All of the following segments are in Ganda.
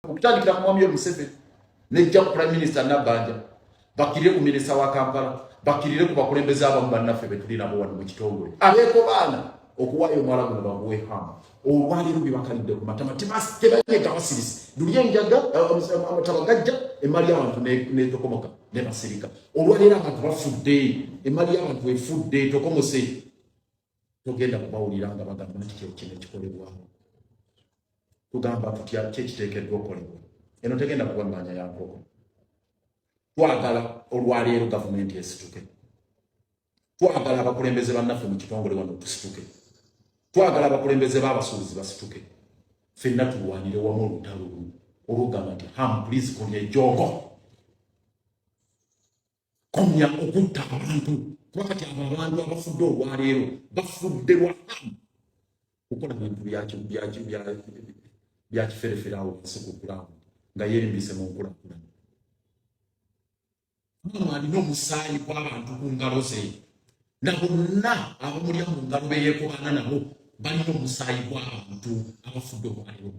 okutandikira ku mwami Museveni nejja ku prime minister Nabanja bakirire ku minisita wa Kampala bakirire ku bakulembeze abamu bannaffe betulina mu wano mu kitongole abeeko baana okuwaayo omwala guno baguwe hama olwaliro bibakalidde ku matama tebanyega basirisi duliye enjaga amataba gajja emali y'abantu netokomoka ne basirika olwaliro abantu bafudde emali y'abantu efudde tokomose togenda kubawulira nga bagamba nti kino ekikolebwamu tugamba tutya kyekiteekeddwa okolebwa eno tegenda kuba mmanya ya nkoko twagala olwaleero gavumenti esituke twagala abakulembeze bannaffe mu kitongole wano tusituke twagala abakulembeze b'abasuubuzi basituke ffenna tulwanire wamu olutalo olugamba nti ham please komya ejjoogo komya okutta abantu kuba kati abo abantu abafudde olwaleero bafudde lwa hamu kukola bintu bya kiferefere awo basikukulaamu nga yeerimbise mu nkulakulana mama alina omusaayi gw'abantu ku ngalo ze na bonna abamulya mu ngalo beyeekobaana nabo balina omusaayi gw'abantu abafudde olwaleero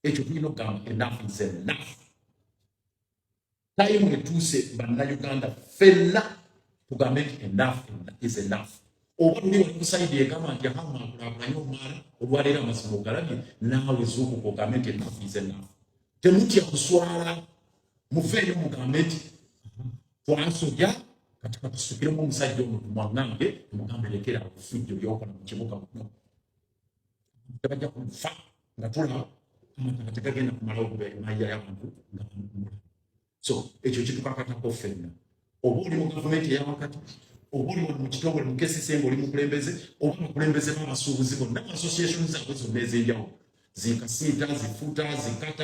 ekyo tulina okugamba enough is enough tayimu etuuse bannayuganda ffenna tugambe nti enough is enough oba luli wali kusayidi egamba nti hama akulaakulanye omwala olwaleero amasimu ogalabye naawe zuukuka ogambe nti enough is enough temutya kuswala muveeyo mugambe nti twasoja kati katusukiremu omusajja ono tumwaŋŋange tumugambe lekera obufujjo byokola mu kibuga muno tebajja kufa nga tulaba amataka tegagenda kumala okuba emaya y'abantu nga bamumula so ekyo kitukakatako ffenna oba oli mu gavumenti eyawakati oba oli wano mu kitongole mu KCCA ng'oli mukulembeze oba abakulembeze b'abasuubuzi bonna mu association zaabwe zonna ez'enjawulo zikasiita zifuta zikata